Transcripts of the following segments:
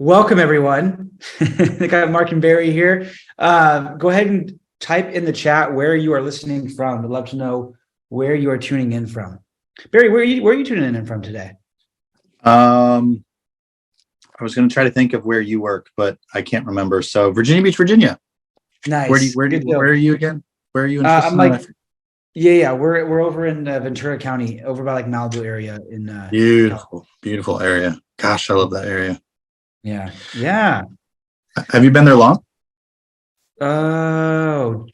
Welcome, everyone. I got Mark and Barry here. Go ahead and type in the chat where you are listening from. We'd love to know where you are tuning in from. Barry, where are you tuning in from today? I was going to try to think of where you work, but I can't remember. So Virginia Beach, Virginia. Nice. Where are you again? Where are you in I'm Tristan? yeah. We're over in Ventura County, over by like Malibu area in Beautiful area. Gosh, I love that area. Yeah. Have you been there long? Oh,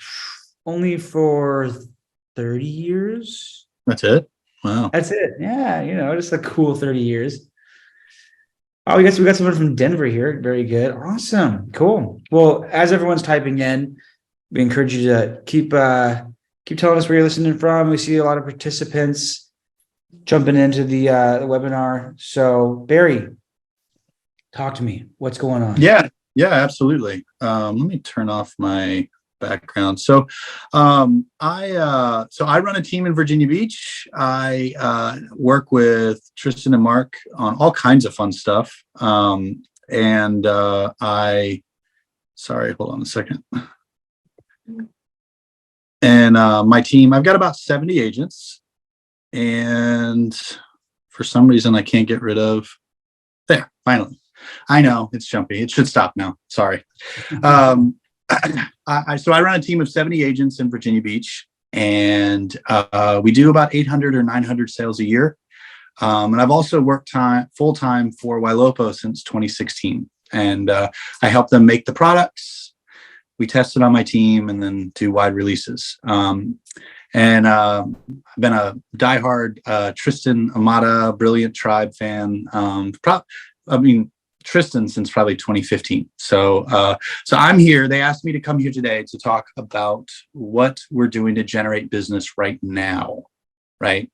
only for 30 years. That's it. Wow. That's it. Yeah, just a cool 30 years. Oh, we got someone from Denver here. Very good. Awesome. Cool. Well, as everyone's typing in, we encourage you to keep telling us where you're listening from. We see a lot of participants jumping into the webinar. So, Barry, talk to me. What's going on? Yeah, absolutely. Let me turn off my background. So I run a team in Virginia Beach. I work with Tristan and Mark on all kinds of fun stuff. Hold on a second. And my team, I've got about 70 agents, and for some reason I can't get rid of there. Finally, I know it's jumpy. It should stop now. Sorry. So I run a team of 70 agents in Virginia Beach, and we do about 800 or 900 sales a year. And I've also worked full time for Ylopo since 2016, and I help them make the products. We test it on my team and then do wide releases. I've been a diehard Tristan Ahumada Brilliant Tribe fan. Tristan since probably 2015. So I'm here. They asked me to come here today to talk about what we're doing to generate business right now, right?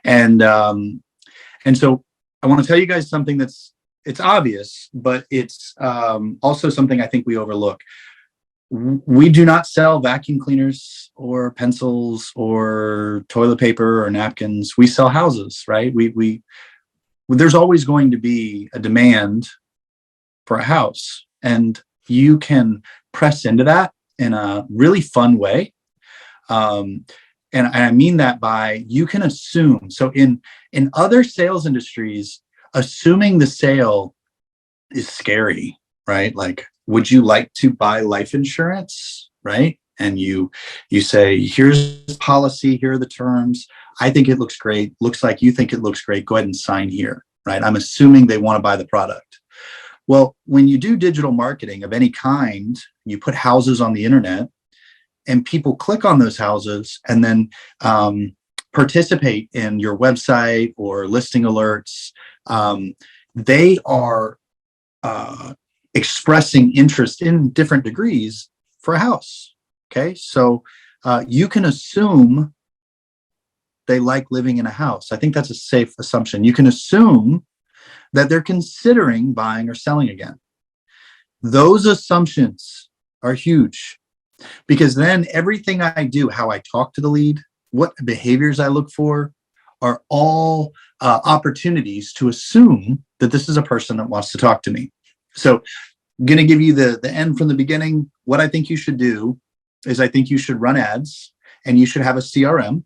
And so I want to tell you guys something it's obvious, but it's also something I think we overlook. We do not sell vacuum cleaners or pencils or toilet paper or napkins. We sell houses, right? There's always going to be a demand for a house, and you can press into that in a really fun way. And I mean that by, you can assume. So in other sales industries, assuming the sale is scary, right? Like, would you like to buy life insurance, right? And you say, here's the policy, here are the terms. I think it looks great. Looks like you think it looks great. Go ahead and sign here, right? I'm assuming they want to buy the product. Well, when you do digital marketing of any kind, you put houses on the internet, and people click on those houses and then participate in your website or listing alerts. They are expressing interest in different degrees for a house. Okay, so you can assume they like living in a house. I think that's a safe assumption. You can assume that they're considering buying or selling again. Those assumptions are huge, because then everything I do, how I talk to the lead, what behaviors I look for, are all opportunities to assume that this is a person that wants to talk to me. So I'm going to give you the end from the beginning. What I think you should do is, I think you should run ads, and you should have a CRM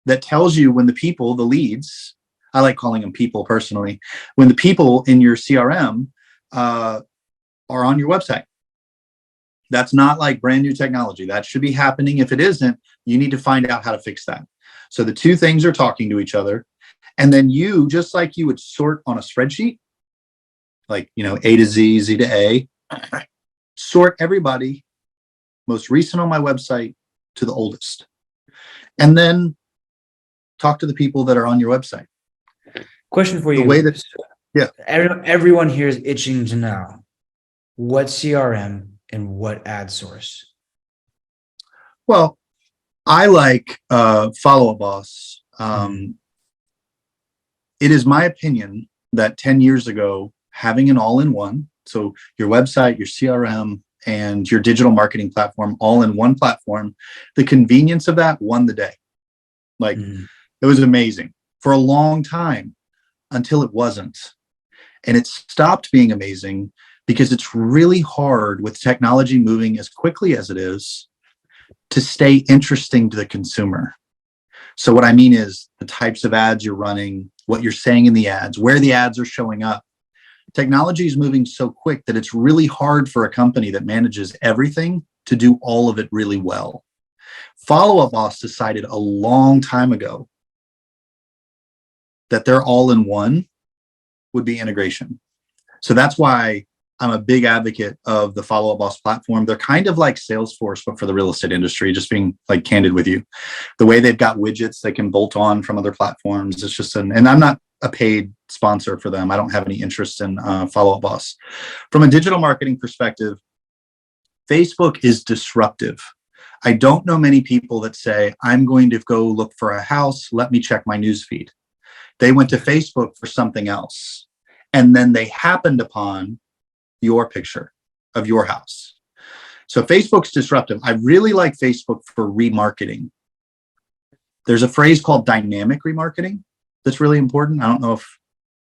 that tells you when the people, the leads, I like calling them people personally, when the people in your CRM are on your website. That's not like brand new technology. That should be happening. If it isn't, you need to find out how to fix that. So the two things are talking to each other. And then you, just like you would sort on a spreadsheet, like, A to Z, Z to A, sort everybody most recent on my website to the oldest. And then talk to the people that are on your website. Question for you. The way that, yeah. Everyone here is itching to know what CRM and what ad source. Well, I like Follow Up Boss. It is my opinion that 10 years ago, having an all-in-one, so your website, your CRM, and your digital marketing platform all in one platform, the convenience of that won the day. Like, it was amazing for a long time until it wasn't. And it stopped being amazing because it's really hard with technology moving as quickly as it is to stay interesting to the consumer. So what I mean is the types of ads you're running, what you're saying in the ads, where the ads are showing up. Technology is moving so quick that it's really hard for a company that manages everything to do all of it really well. Follow Up Boss decided a long time ago that their all-in-one would be integration. So that's why I'm a big advocate of the Follow Up Boss platform. They're kind of like Salesforce, but for the real estate industry, just being like candid with you. The way they've got widgets they can bolt on from other platforms, it's just and I'm not a paid sponsor for them. I don't have any interest in Follow Up Boss. From a digital marketing perspective, Facebook is disruptive. I don't know many people that say, I'm going to go look for a house. Let me check my newsfeed. They went to Facebook for something else. And then they happened upon your picture of your house. So Facebook's disruptive. I really like Facebook for remarketing. There's a phrase called dynamic remarketing that's really important. I don't know if,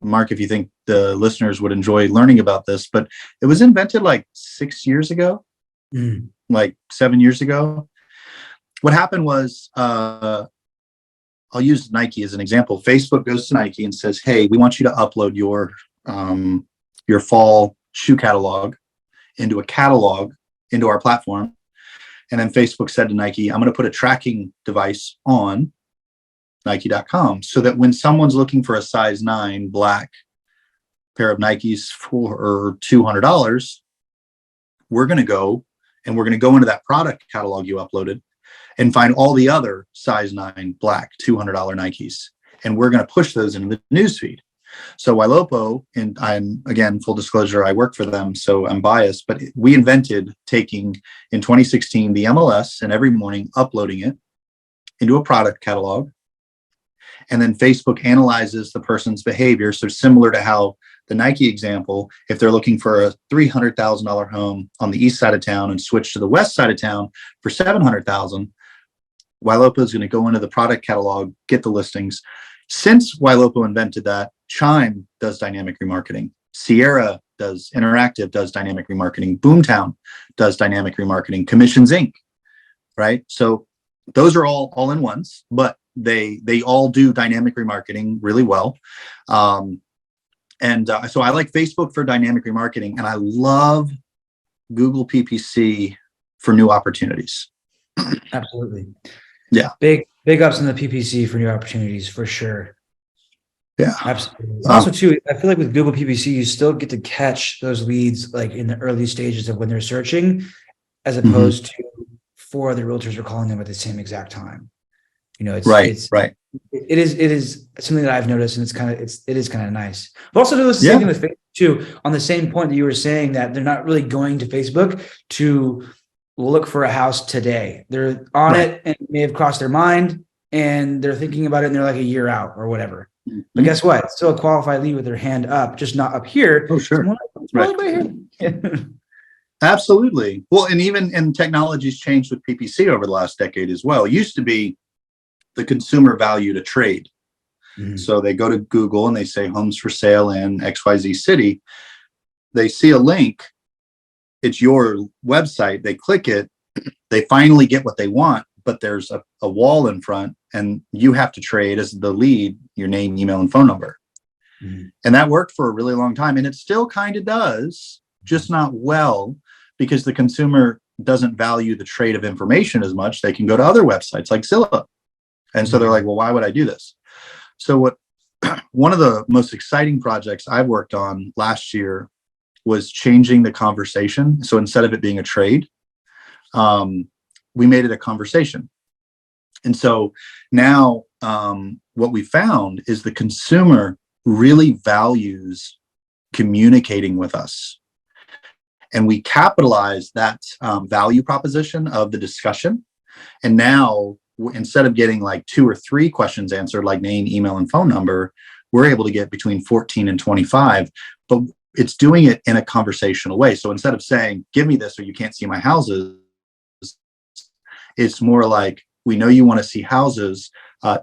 Mark, if you think the listeners would enjoy learning about this, but it was invented like 6 years ago, like 7 years ago. What happened was, I'll use Nike as an example. Facebook goes to Nike and says, hey, we want you to upload your fall shoe catalog into a catalog into our platform. And then Facebook said to Nike, I'm going to put a tracking device on Nike.com so that when someone's looking for a size 9 black pair of Nikes for $200, we're going to go into that product catalog you uploaded and find all the other size 9 black $200 Nikes. And we're going to push those into the newsfeed. So Ylopo, and I'm, again, full disclosure, I work for them, so I'm biased, but we invented taking, in 2016, the MLS and every morning uploading it into a product catalog. And then Facebook analyzes the person's behavior. So similar to how the Nike example, if they're looking for a $300,000 home on the east side of town and switch to the west side of town for $700,000, Ylopo is going to go into the product catalog, get the listings. Since Ylopo invented that, Chime does dynamic remarketing. Sierra does dynamic remarketing. Boomtown does dynamic remarketing. Commissions Inc. Right? So those are all in ones, but they all do dynamic remarketing really well. So I like Facebook for dynamic remarketing, and I love Google PPC for new opportunities. Absolutely. Yeah. Big ups in the PPC for new opportunities for sure. Yeah. Absolutely. Also too, I feel like with Google PPC, you still get to catch those leads like in the early stages of when they're searching, as opposed to 4 other realtors are calling them at the same exact time. You know, it's right. It is something that I've noticed, and it is kind of nice. But also do the same thing with Facebook too. On the same point that you were saying that they're not really going to Facebook to look for a house today. They're on it and it may have crossed their mind and they're thinking about it and they're like a year out or whatever. But guess what? It's still a qualified lead with their hand up, just not up here. Oh, sure. Right here. Absolutely. Well, and technology's changed with PPC over the last decade as well. It used to be the consumer valued a trade. So they go to Google and they say homes for sale in XYZ city. They see a link. It's your website. They click it. They finally get what they want, but there's a wall in front and you have to trade as the lead, your name, email, and phone number. And that worked for a really long time. And it still kind of does, just not well, because the consumer doesn't value the trade of information as much. They can go to other websites like Zillow. And so they're like, well, why would I do this? So one of the most exciting projects I've worked on last year was changing the conversation. So instead of it being a trade, we made it a conversation. And so now what we found is the consumer really values communicating with us. And we capitalize that value proposition of the discussion. And now, instead of getting like 2 or 3 questions answered, like name, email, and phone number, we're able to get between 14 and 25. But it's doing it in a conversational way. So instead of saying, give me this or you can't see my houses, it's more like, we know you want to see houses.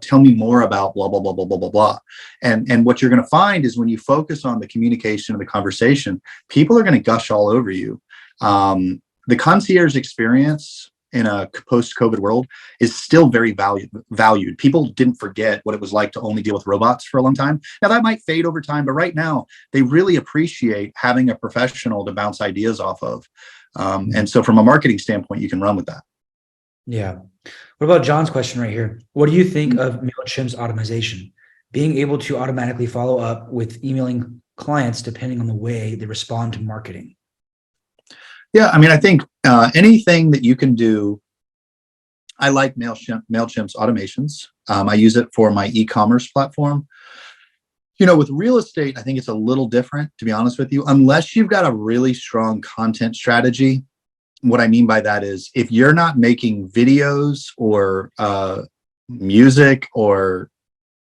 Tell me more about blah, blah, blah, blah, blah, blah, blah. And what you're going to find is when you focus on the communication of the conversation, people are going to gush all over you. The concierge experience in a post-COVID world is still very valued. People didn't forget what it was like to only deal with robots for a long time. Now that might fade over time, but right now they really appreciate having a professional to bounce ideas off of. And so from a marketing standpoint, you can run with that. Yeah. What about John's question right here? What do you think of Mailchimp's automation? Being able to automatically follow up with emailing clients depending on the way they respond to marketing. Yeah, I mean, I think anything that you can do. I like Mailchimp's automations. I use it for my e-commerce platform. With real estate, I think it's a little different, to be honest with you, unless you've got a really strong content strategy. What I mean by that is if you're not making videos or music or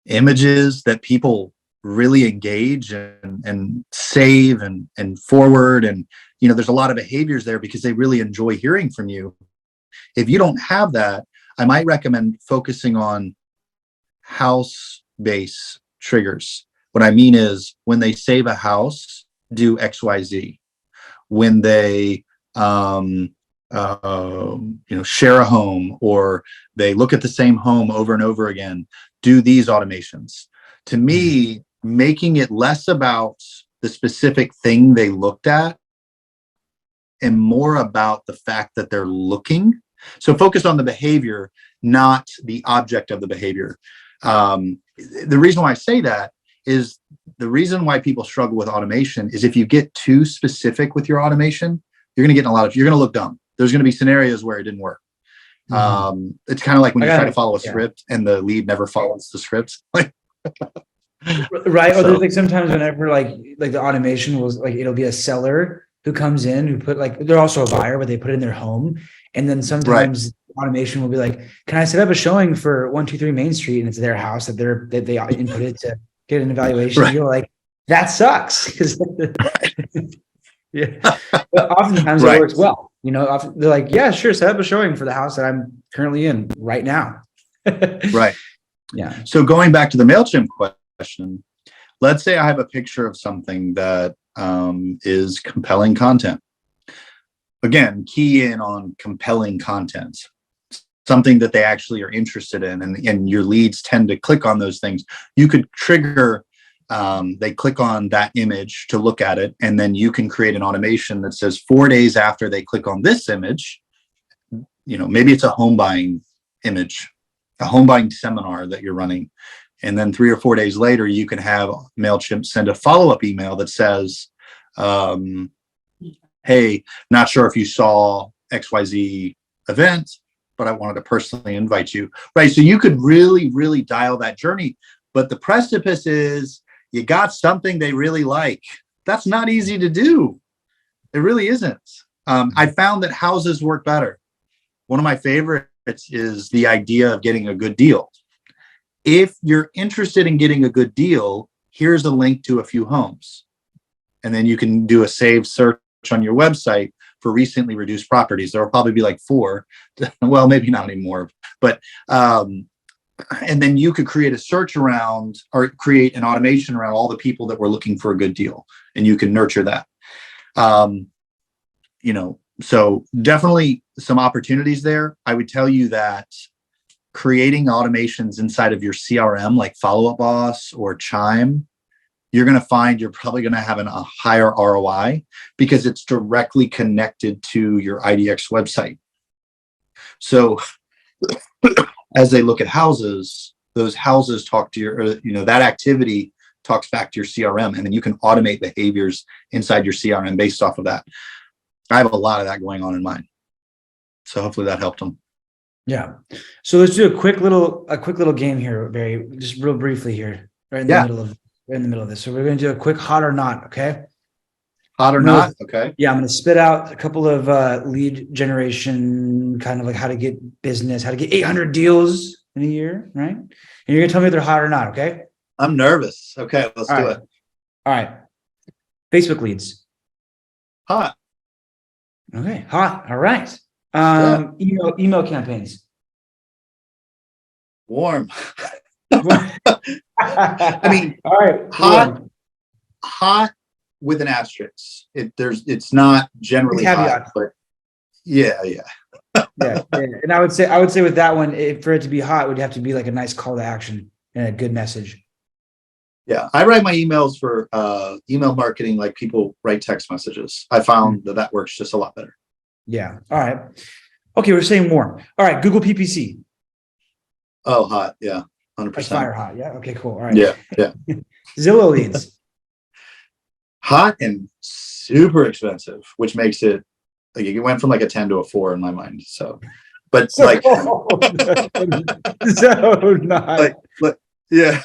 images that people really engage and save and forward, and there's a lot of behaviors there because they really enjoy hearing from you. If you don't have that, I might recommend focusing on house-based triggers. What I mean is when they save a house, do XYZ. When they share a home or they look at the same home over and over again, do these automations. To me, making it less about the specific thing they looked at and more about the fact that they're looking. So focus on the behavior, not the object of the behavior. The reason why I say that is the reason why people struggle with automation is if you get too specific with your automation, you're going to get you're going to look dumb. There's going to be scenarios where it didn't work. It's kind of like when you try to follow a script and the lead never follows the script. Right. Or there's like sometimes whenever like the automation was like, it'll be a seller who comes in who put like, they're also a buyer, but they put it in their home. And then sometimes automation will be like, can I set up a showing for 123 Main Street? And it's their house that they inputted to get an evaluation. Right. You're like, that sucks. Yeah. But oftentimes it works well. They're like, yeah, sure. Set up a showing for the house that I'm currently in right now. Right. Yeah. So going back to the Mailchimp question, let's say I have a picture of something that is compelling content. Again, key in on compelling content, something that they actually are interested in, and your leads tend to click on those things. You could trigger, they click on that image to look at it, and then you can create an automation that says 4 days after they click on this image, maybe it's a home buying image, a home buying seminar that you're running. And then 3 or 4 days later, you can have Mailchimp send a follow-up email that says, hey, not sure if you saw XYZ event, but I wanted to personally invite you. Right. So you could really, really dial that journey. But the precipice is you got something they really like. That's not easy to do. It really isn't. I found that houses work better. One of my favorites is the idea of getting a good deal. If you're interested in getting a good deal, here's a link to a few homes. And then you can do a saved search on your website for recently reduced properties. There will probably be like 4. Well, maybe not anymore. But and then you could create a search around or create an automation around all the people that were looking for a good deal. And you can nurture that. So definitely some opportunities there. I would tell you that creating automations inside of your CRM, like Follow Up Boss or Chime, you're going to find you're probably going to have a higher ROI because it's directly connected to your IDX website. So as they look at houses, those houses talk to that activity talks back to your CRM, and then you can automate behaviors inside your CRM based off of that. I have a lot of that going on in mine. So hopefully that helped them. Yeah. So let's do a quick little game here, Barry, just real briefly here, right in the middle of this. So we're going to do a quick hot or not. Okay. Hot or not. Okay. Yeah. I'm going to spit out a couple of lead generation, kind of like how to get business, how to get 800 deals in a year. Right. And you're going to tell me if they're hot or not. Okay. I'm nervous. Okay. Let's do it. All right. Facebook leads. Hot. Okay. Hot. All right. Email campaigns. Warm. I mean, all right, hot, hot with an asterisk. It's not generally hot, caveat. but yeah. Yeah, and I would say with that one, for it to be hot, it would have to be like a nice call to action and a good message. Yeah, I write my emails for email marketing like people write text messages. I found that works just a lot better. Yeah. All right. Okay, we're saying more. All right, Google PPC. Oh, hot. Yeah, Like 100%. fire hot. Yeah. Okay, cool. All right. Yeah. Zillow leads. Hot and super expensive, which makes it like it went from like a 10 to a 4 in my mind. So, but So, like, so not. like yeah,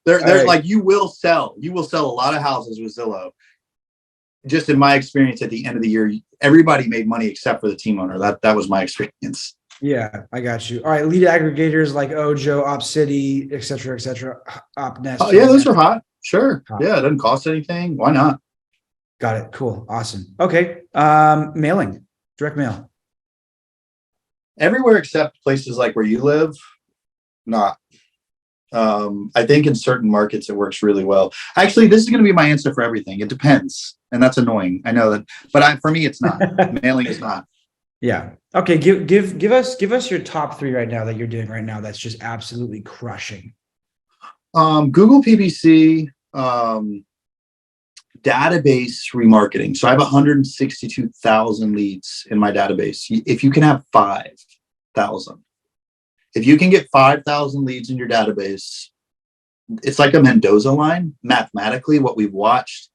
they're right. like you will sell a lot of houses with Zillow. Just in my experience, at the end of the year, everybody made money except for the team owner. That was my experience. Yeah, I got you. All right, lead aggregators like Ojo, OpCity, et cetera, OpNest. Oh yeah, those are hot. Sure. Hot. Yeah, it doesn't cost anything. Why not? Got it. Cool. Awesome. Okay. Mailing, direct mail. Everywhere except places like where you live, not. I think in certain markets it works really well. Actually, this is going to be my answer for everything. It depends, and that's annoying. I know that, but for me, it's not. Mailing is not. Yeah. Okay. Give us your top 3 right now that you're doing right now. That's just absolutely crushing. Google PPC, database remarketing. So I have 162,000 leads in my database. If you can have 5,000, if you can get 5,000 leads in your database, it's like a Mendoza line. Mathematically, what we've watched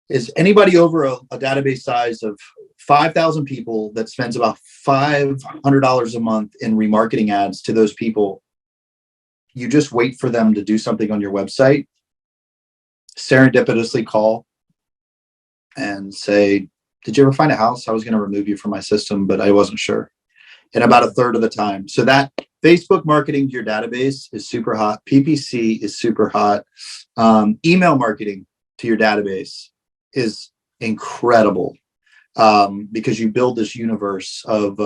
is anybody over a database size of 5,000 people that spends about $500 a month in remarketing ads to those people. You just wait for them to do something on your website, serendipitously call and say, did you ever find a house? I was going to remove you from my system, but I wasn't sure. And about a third of the time. So that Facebook marketing to your database is super hot. PPC is super hot. Email marketing to your database is incredible because you build this universe of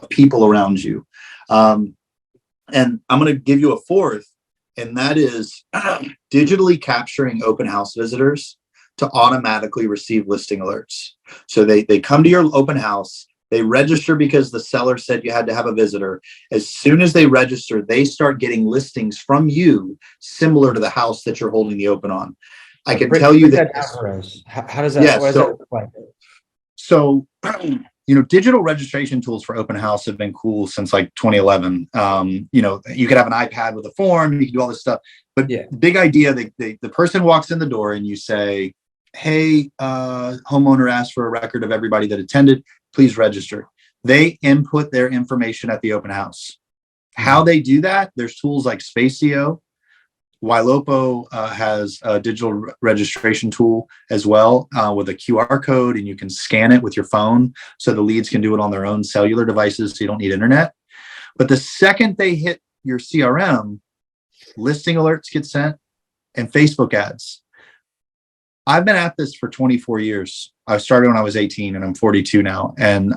people around you. And I'm going to give you a fourth, and that is digitally capturing open house visitors to automatically receive listing alerts. So they come to your open house, they register because the seller said you had to have a visitor. As soon as they register, they start getting listings from you similar to the house that you're holding the open on. I can tell you that. How does that? Yeah, what does that look like? So, digital registration tools for open house have been cool since like 2011. You could have an iPad with a form, you can do all this stuff. But big idea, the person walks in the door and you say, hey, homeowner asked for a record of everybody that attended, please register. They input their information at the open house. How they do that, there's tools like Spacio. Ylopo has a digital registration tool as well with a QR code, and you can scan it with your phone so the leads can do it on their own cellular devices so you don't need internet. But the second they hit your CRM, listing alerts get sent and Facebook ads. I've been at this for 24 years. I started when I was 18 and I'm 42 now. And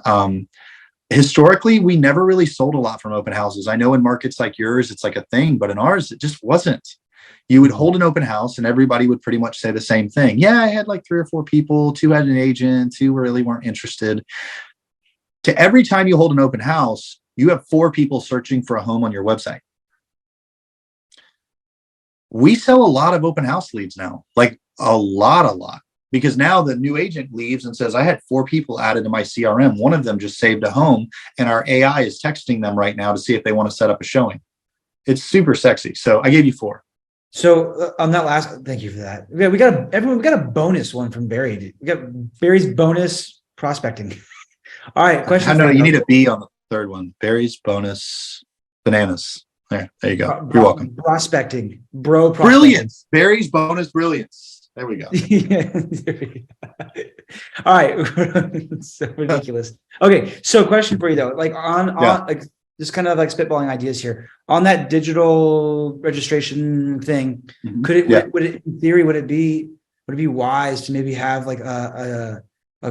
historically, we never really sold a lot from open houses. I know in markets like yours, it's like a thing, but in ours, it just wasn't. You would hold an open house and everybody would pretty much say the same thing. Yeah, I had like 3 or 4 people, 2 had an agent, 2 really weren't interested. To every time you hold an open house, you have 4 people searching for a home on your website. We sell a lot of open house leads now, like a lot, because now the new agent leaves and says, I had 4 people added to my CRM. One of them just saved a home and our AI is texting them right now to see if they want to set up a showing. It's super sexy. So I gave you 4. So on that last, thank you for that. Yeah, we got a bonus one from Barry. We got Barry's bonus prospecting. All right, question. No, you need a B on the third one. Barry's bonus bananas. There you go. You're welcome. Prospecting. Brilliance. Barry's bonus brilliance. There we go. All right. So ridiculous. Okay. So question for you though, like on like just kind of like spitballing ideas here on that digital registration thing. Could it, would it, in theory, would it be wise to maybe have like a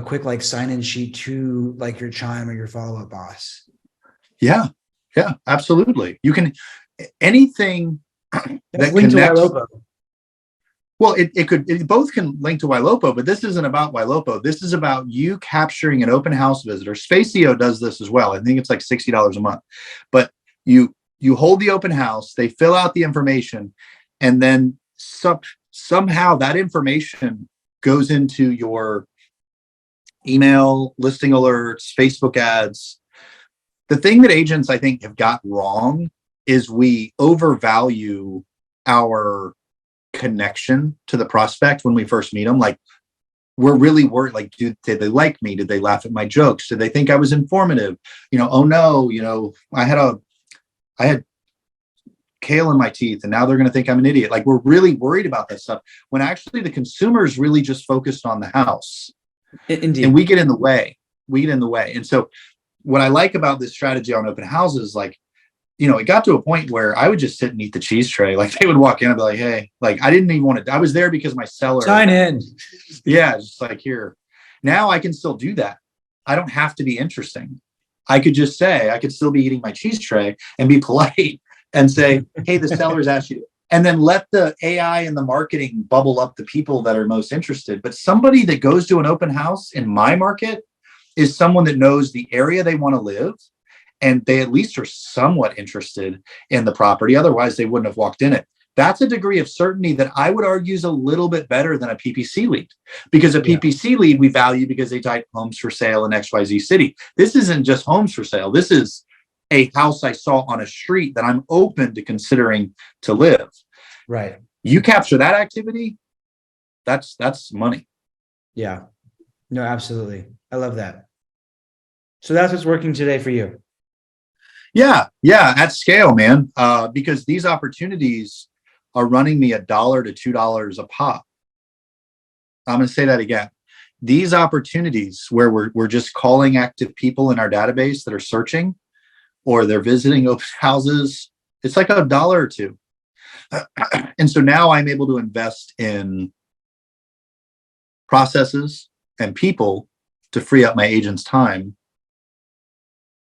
quick like sign-in sheet to like your Chime or your follow-up boss? Yeah. Yeah, absolutely. You can anything that Link to connects. Ylopo. Well, it both can link to Ylopo, but this isn't about Ylopo. This is about you capturing an open house visitor. Spacio does this as well. I think it's like $60 a month, but you hold the open house, they fill out the information, and then somehow that information goes into your email, listing alerts, Facebook ads. The thing that agents, I think, have got wrong is we overvalue our connection to the prospect when we first meet them. Like, we're really worried, like, did they like me? Did they laugh at my jokes? Did they think I was informative? Oh no, I had kale in my teeth and now they're going to think I'm an idiot. Like, we're really worried about that stuff when actually the consumer is really just focused on the house. Indeed. And we get in the way. And so what I like about this strategy on open houses, like, it got to a point where I would just sit and eat the cheese tray. Like, they would walk in and be like, hey, like, I didn't even want to, I was there because my seller. Sign in. Yeah. Just like, here. Now I can still do that. I don't have to be interesting. I could just say, I could still be eating my cheese tray and be polite and say, hey, the seller's asked you. And then let the AI and the marketing bubble up the people that are most interested. But somebody that goes to an open house in my market is someone that knows the area they want to live, and they at least are somewhat interested in the property. Otherwise, they wouldn't have walked in it. That's a degree of certainty that I would argue is a little bit better than a PPC lead, because a PPC lead we value because they type homes for sale in XYZ city. This isn't just homes for sale. This is a house I saw on a street that I'm open to considering to live. Right. You capture that activity, that's money. Yeah. No, absolutely. I love that. So that's what's working today for you. Yeah, at scale, man. Because these opportunities are running me $1 to $2 a pop. I'm going to say that again. These opportunities where we're just calling active people in our database that are searching, or they're visiting open houses, it's like $1 or $2. And so now I'm able to invest in processes and people to free up my agent's time.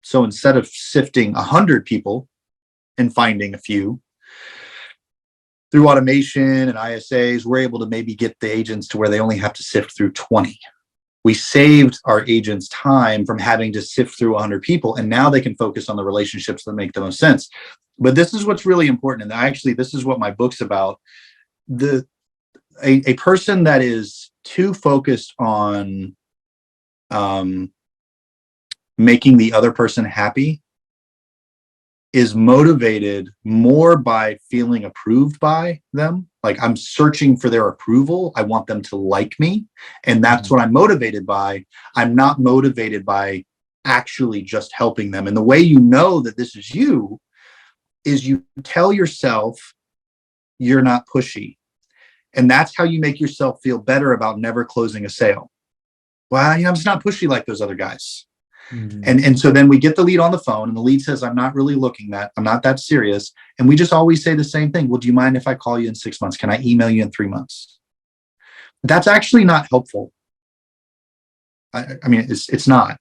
So instead of sifting 100 people and finding a few, through automation and ISAs, we're able to maybe get the agents to where they only have to sift through 20. We saved our agents time from having to sift through 100 people, and now they can focus on the relationships that make the most sense. But this is what's really important, and actually, this is what my book's about. A person that is too focused on making the other person happy is motivated more by feeling approved by them. Like, I'm searching for their approval. I want them to like me. And that's what I'm motivated by. I'm not motivated by actually just helping them. And the way you know that this is you is you tell yourself you're not pushy. And that's how you make yourself feel better about never closing a sale. Well, I'm just not pushy like those other guys. And so then we get the lead on the phone, and the lead says, I'm not really looking that. I'm not that serious. And we just always say the same thing. Well, do you mind if I call you in 6 months? Can I email you in 3 months? That's actually not helpful. I mean, it's not.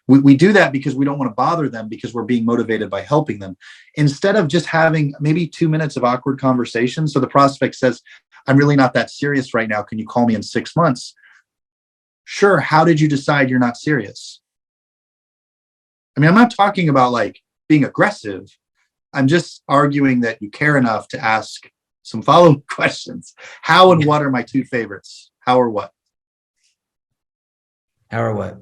We do that because we don't want to bother them, because we're being motivated by helping them, instead of just having maybe 2 minutes of awkward conversation. So the prospect says, I'm really not that serious right now. Can you call me in 6 months? Sure. How did you decide you're not serious? I mean, I'm not talking about like being aggressive. I'm just arguing that you care enough to ask some follow-up questions. How and what are my two favorites? How or what? How or what?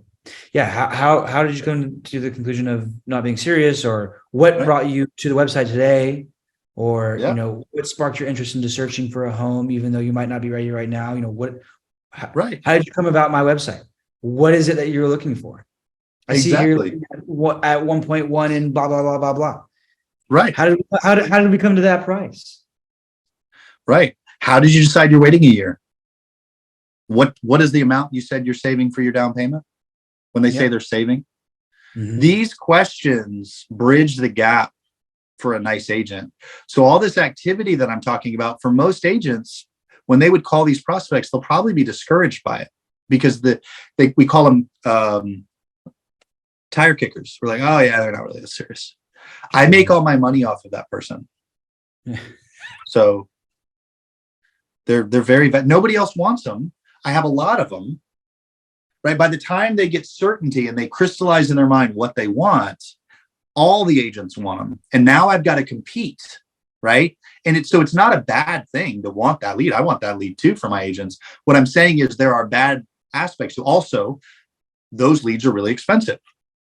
Yeah. How did you come to the conclusion of not being serious, or what brought you to the website today? Or, what sparked your interest into searching for a home, even though you might not be ready right now? How did you come about my website? What is it that you're looking for? I see here at 1.1 and blah, blah, blah, blah, blah. Right. How did we come to that price? Right. How did you decide you're waiting a year? What is the amount you said you're saving for your down payment when they say they're saving? Mm-hmm. These questions bridge the gap for a nice agent. So all this activity that I'm talking about, for most agents, when they would call these prospects, they'll probably be discouraged by it, because we call them tire kickers. We're like, oh yeah, they're not really that serious. I make all my money off of that person. Yeah. So they're very, nobody else wants them. I have a lot of them, right? By the time they get certainty and they crystallize in their mind what they want, all the agents want them. And now I've got to compete, right? And it's not a bad thing to want that lead. I want that lead too for my agents. What I'm saying is there are bad aspects. So also, those leads are really expensive.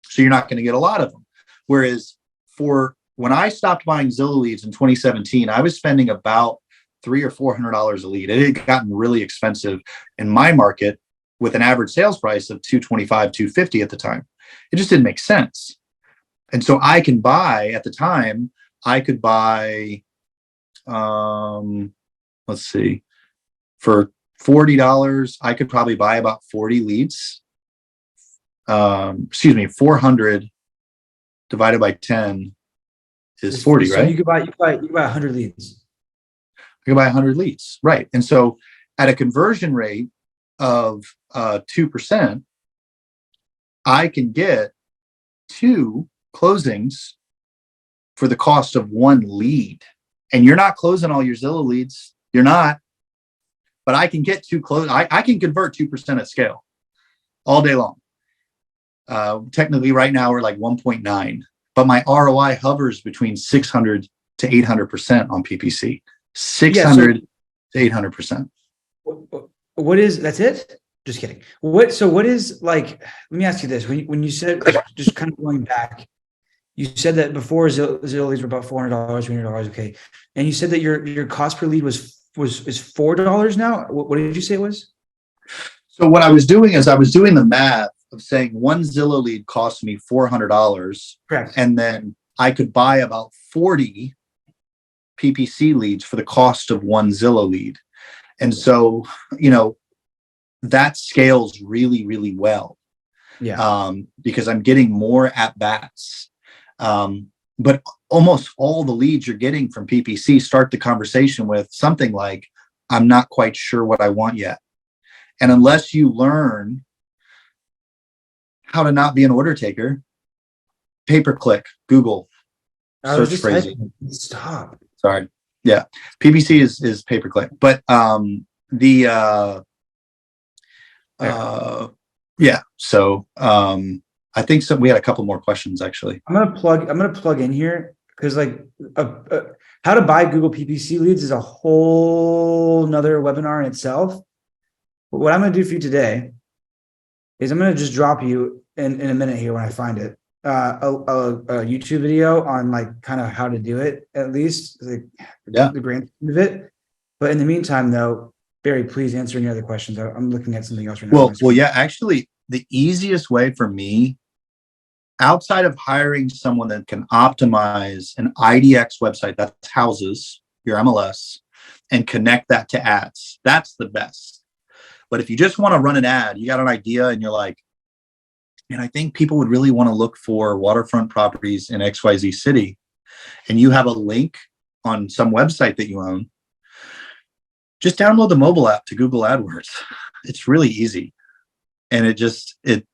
So you're not going to get a lot of them. Whereas when I stopped buying Zillow leads in 2017, I was spending about $300 or $400 a lead. It had gotten really expensive in my market with an average sales price of $225, $250 at the time. It just didn't make sense. And so I can buy at the time, I could buy, let's see, for $40, I could probably buy about 40 leads. 400 divided by 10 is 40, so right? You could buy 100 leads. I could buy 100 leads, right? And so at a conversion rate of 2%, I can get 2 closings for the cost of 1 lead. And you're not closing all your Zillow leads. You're not. But I can get 2 close. I can convert 2% at scale all day long. Technically, right now we're like 1.9, but my ROI hovers between 600 to 800% on PPC. 600 to 800%. What is, that's it? Just kidding. What is, like, let me ask you this. When you said, just kind of going back, you said that before Zillow leads were about $400, $300. Okay. And you said that your cost per lead is $4 now. What did you say it was? So what I was doing is I was doing the math of saying 1 Zillow lead cost me $400. Correct. And then I could buy about 40 PPC leads for the cost of 1 Zillow lead. And so, that scales really, really well. Yeah. Because I'm getting more at bats. But almost all the leads you're getting from PPC start the conversation with something like, I'm not quite sure what I want yet. And unless you learn how to not be an order taker, pay-per-click, Google, search phrasing. Stop. Sorry. Yeah. PPC is pay-per-click, but yeah. So I think we had a couple more questions actually. I'm gonna plug in here because how to buy Google PPC leads is a whole nother webinar in itself. But what I'm gonna do for you today is I'm gonna just drop you in a minute here when I find it a YouTube video on like kind of how to do it, at least the grand scheme of it. But in the meantime, though, Barry, please answer any other questions. I'm looking at something else right now. Well, yeah. Actually, the easiest way for me, outside of hiring someone that can optimize an IDX website that houses your MLS and connect that to ads, that's the best. But if you just want to run an ad, you got an idea and you're like, and I think people would really want to look for waterfront properties in XYZ city, and you have a link on some website that you own, just download the mobile app to Google AdWords. It's really easy. And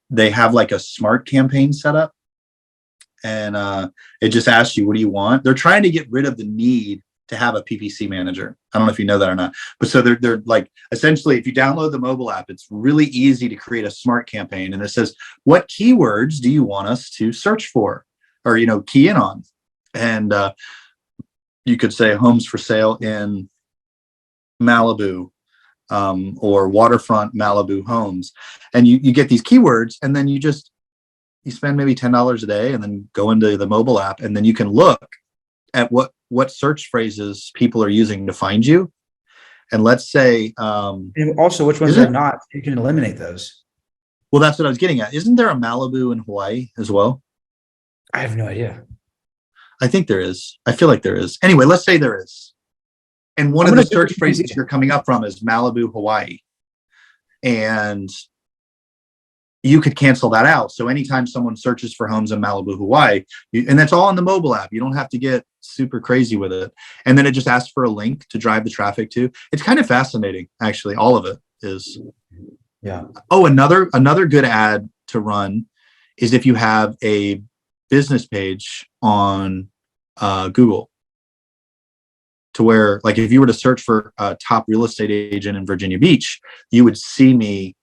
they have like a smart campaign set up, and it just asks you, what do you want? They're trying to get rid of the need to have a PPC manager. I don't know if you know that or not, but so they're like, essentially, if you download the mobile app, it's really easy to create a smart campaign. And it says, what keywords do you want us to search for or, key in on? And you could say homes for sale in Malibu, or waterfront Malibu homes. And you get these keywords, and then you spend maybe $10 a day and then go into the mobile app, and then you can look at what search phrases people are using to find you. And let's say, and also which ones are not, you can eliminate those. Well, that's what I was getting at. Isn't there a Malibu in Hawaii as well? I have no idea. I think there is. I feel like there is. Anyway, let's say there is. And one of the search phrases you're coming up from is Malibu, Hawaii. And you could cancel that out. So anytime someone searches for homes in Malibu, Hawaii, and that's all on the mobile app, you don't have to get super crazy with it. And then it just asks for a link to drive the traffic to. It's kind of fascinating, actually. All of it is. Yeah. Oh, another good ad to run is if you have a business page on Google, to where, like, if you were to search for a top real estate agent in Virginia Beach, you would see me.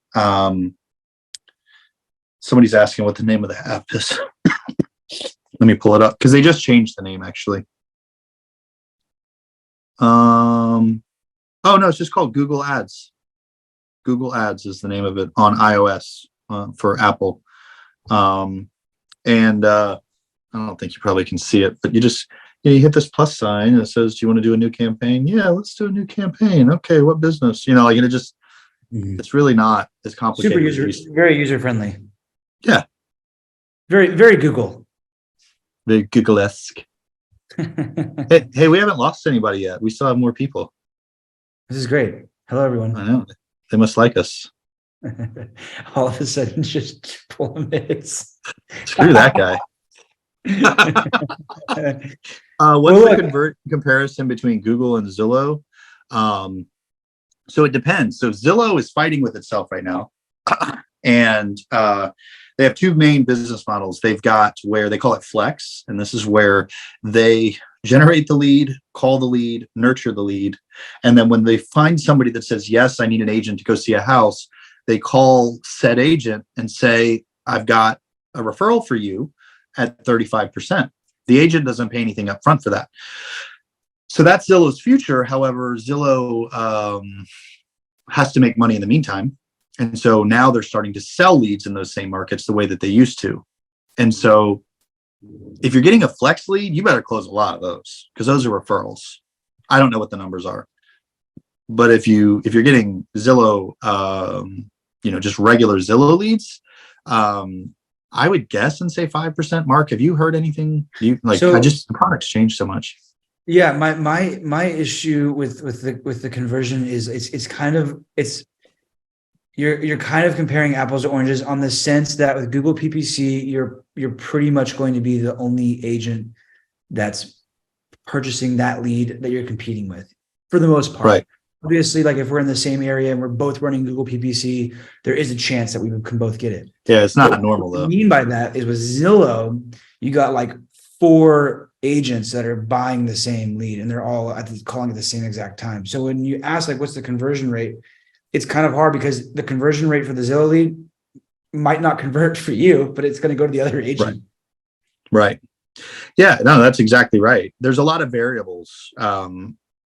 Somebody's asking what the name of the app is. Let me pull it up, because they just changed the name, actually. Oh no, it's just called Google Ads. Google Ads is the name of it on iOS for Apple. And I don't think you probably can see it, but you just, you hit this plus sign and it says, do you want to do a new campaign? Yeah, let's do a new campaign. Okay, what business? Like, it just, it's really not as complicated. Very user friendly. Yeah. Very, very Google. Very Google-esque. Hey, we haven't lost anybody yet. We still have more people. This is great. Hello, everyone. I know. They must like us. All of a sudden, just 4 minutes. Screw that guy. What's the comparison between Google and Zillow? So it depends. So Zillow is fighting with itself right now. And they have two main business models. They've got where they call it flex, and this is where they generate the lead, call the lead, nurture the lead. And then when they find somebody that says, yes, I need an agent to go see a house, they call said agent and say, I've got a referral for you at 35%. The agent doesn't pay anything up front for that. So that's Zillow's future. However, Zillow has to make money in the meantime. And so now they're starting to sell leads in those same markets the way that they used to. And so if you're getting a flex lead, you better close a lot of those, because those are referrals. I don't know what the numbers are, but if you're getting Zillow, just regular Zillow leads, I would guess and say 5%. Mark, have you heard anything? The product's changed so much. Yeah, my issue with the conversion is you're kind of comparing apples to oranges, on the sense that with Google PPC, you're pretty much going to be the only agent that's purchasing that lead that you're competing with, for the most part. Right. Obviously, like, if we're in the same area and we're both running Google PPC, there is a chance that we can both get it. Yeah, it's not normal though. What I mean by that is, with Zillow, you got like 4 agents that are buying the same lead, and they're all calling at the same exact time. So when you ask, like, what's the conversion rate, it's kind of hard, because the conversion rate for the Zillow lead might not convert for you, but it's going to go to the other agent. Right. Yeah, no, that's exactly right. There's a lot of variables.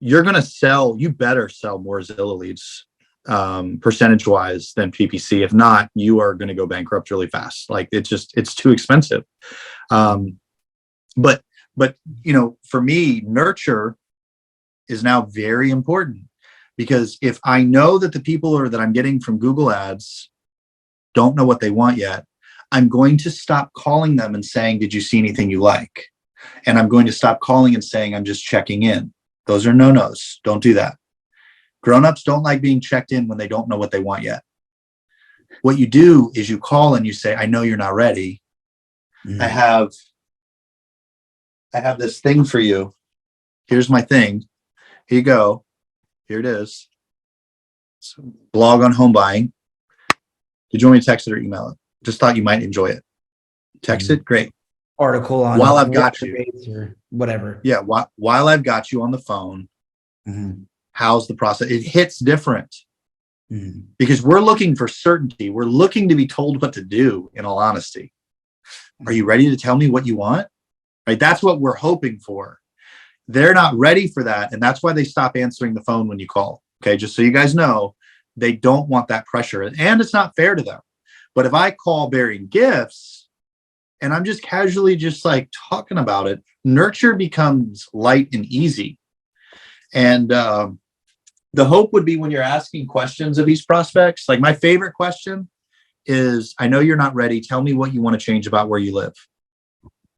You better sell more Zillow leads percentage wise than PPC. If not, you are going to go bankrupt really fast. Like, it's too expensive. But for me, nurture is now very important, because if I know that the people that I'm getting from Google Ads don't know what they want yet, I'm going to stop calling them and saying, did you see anything you like? And I'm going to stop calling and saying, I'm just checking in. Those are no-nos. Don't do that. Grown-ups don't like being checked in when they don't know what they want yet. What you do is you call and you say, I know you're not ready. I have this thing for you. Here's my thing. Here you go. Here it is. So, blog on home buying. Did you want me to text it or email it? Just thought you might enjoy it. Text it. Great. Article on while I've got you, or whatever. Yeah. While I've got you on the phone, how's the process? It hits different because we're looking for certainty. We're looking to be told what to do, in all honesty. Are you ready to tell me what you want? Right. That's what we're hoping for. They're not ready for that. And that's why they stop answering the phone when you call. Okay. Just so you guys know, they don't want that pressure, and it's not fair to them. But if I call bearing gifts and I'm just casually just like talking about it, nurture becomes light and easy. And the hope would be, when you're asking questions of these prospects, like, my favorite question is, I know you're not ready. Tell me what you want to change about where you live.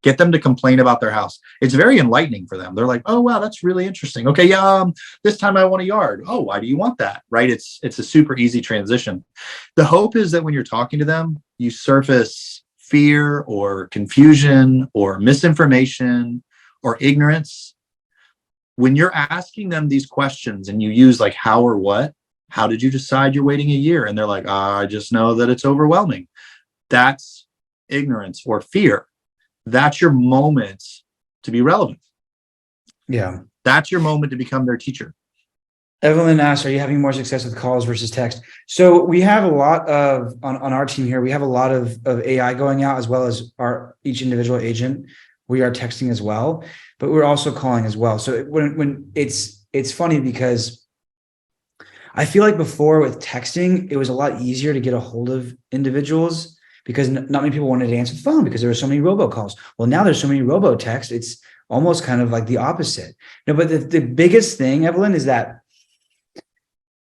Get them to complain about their house. It's very enlightening for them. They're like, oh, wow, that's really interesting. Okay, yeah, this time I want a yard. Oh, why do you want that? Right? It's a super easy transition. The hope is that when you're talking to them, you surface fear or confusion or misinformation or ignorance. When you're asking them these questions and you use like how or what, how did you decide you're waiting a year? And they're like, I just know that it's overwhelming. That's ignorance or fear. that's your moment to be relevant. Yeah. That's your moment to become their teacher. Evelyn asks, are you having more success with calls versus text? So we have a lot of, on our team here, we have a lot of AI going out, as well as each individual agent. We are texting as well, but we're also calling as well. So when it's funny because I feel like before with texting, it was a lot easier to get a hold of individuals because not many people wanted to answer the phone because there were so many robocalls. Well, now there's so many robo texts. It's almost kind of like the opposite. No, but the biggest thing, Evelyn, is that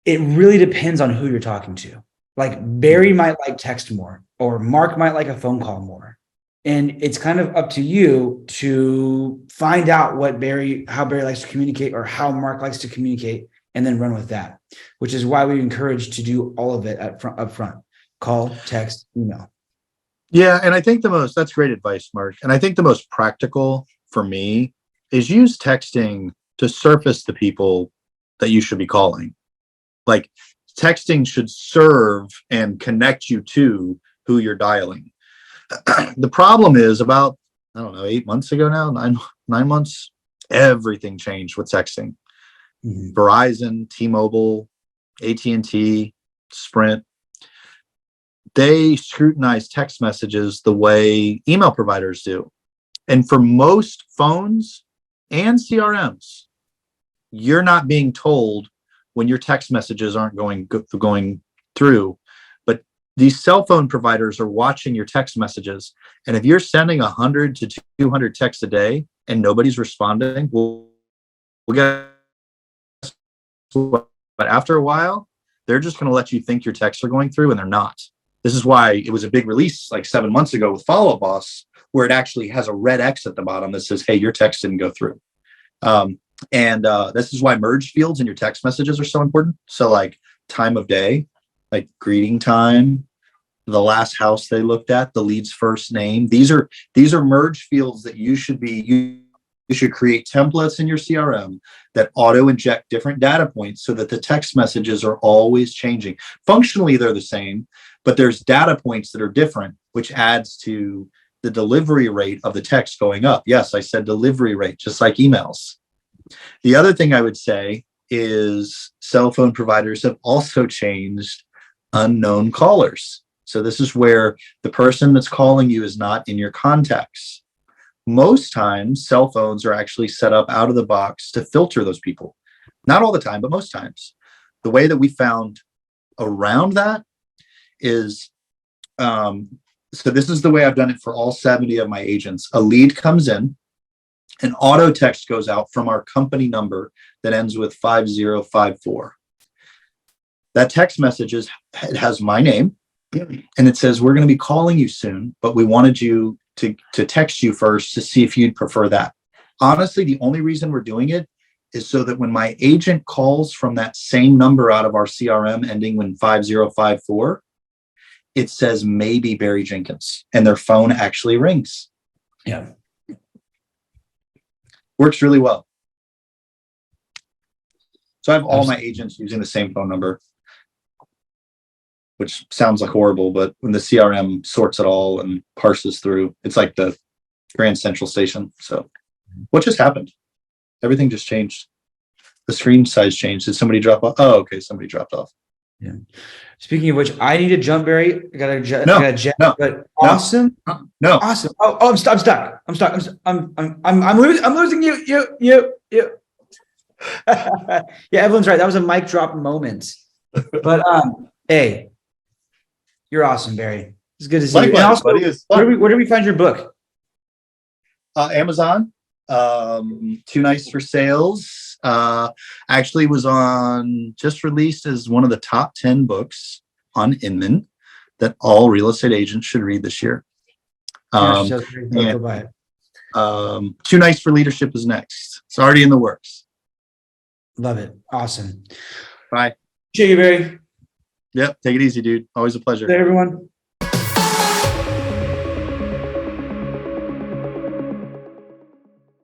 it really depends on who you're talking to. Like Barry might like text more, or Mark might like a phone call more. And it's kind of up to you to find out how Barry likes to communicate or how Mark likes to communicate, and then run with that, which is why we encourage to do all of it up front. Call, text, email. Yeah. And I think that's great advice, Mark. And I think the most practical for me is use texting to surface the people that you should be calling. Like texting should serve and connect you to who you're dialing. The problem is about, 8 months ago now, 9 months, everything changed with texting. Mm-hmm. Verizon, T-Mobile, AT&T, Sprint, they scrutinize text messages the way email providers do. And for most phones and CRMs, you're not being told when your text messages aren't going through, but these cell phone providers are watching your text messages. And if you're sending 100 to 200 texts a day and nobody's responding, we'll get. But after a while, they're just going to let you think your texts are going through, and they're not. This is why it was a big release like 7 months ago with Follow Up Boss, where it actually has a red X at the bottom that says, hey, your text didn't go through. And this is why merge fields in your text messages are so important. So like time of day, like greeting time, the last house they looked at, the lead's first name. These are merge fields that you should create templates in your CRM that auto inject different data points so that the text messages are always changing. Functionally, they're the same, but there's data points that are different, which adds to the delivery rate of the text going up. Yes, I said delivery rate, just like emails. The other thing I would say is cell phone providers have also changed unknown callers. So this is where the person that's calling you is not in your contacts. Most times, cell phones are actually set up out of the box to filter those people. Not all the time, but most times. The way that we found around that is, so this is the way I've done it for all 70 of my agents. A lead comes in, an auto text goes out from our company number that ends with 5054. That text message it has my name, and it says, we're going to be calling you soon, but we wanted you to text you first to see if you'd prefer that. Honestly, the only reason we're doing it is so that when my agent calls from that same number out of our CRM ending in 5054, it says maybe Barry Jenkins, and their phone actually rings. Yeah. Works really well. So I have all my agents using the same phone number, which sounds like horrible, but when the CRM sorts it all and parses through, it's like the Grand Central Station. So what just happened? Everything just changed. The screen size changed. Did somebody drop off? Oh, okay. Somebody dropped off. Yeah. Speaking of which, I need to jump, Barry. I got a jet. But awesome. No. Awesome. Oh, I'm stuck. I'm losing you. Yeah, Evelyn's right. That was a mic drop moment. But hey, you're awesome, Barry. It's good to see you. And also, where do we find your book? Amazon. Too Nice for Sales. Actually was just released as one of the top 10 books on Inman that all real estate agents should read this year. Too Nice for Leadership is next. It's already in the works. Love it. Awesome. Bye. Appreciate you, Barry. Yep. Take it easy, dude. Always a pleasure. Hey, everyone.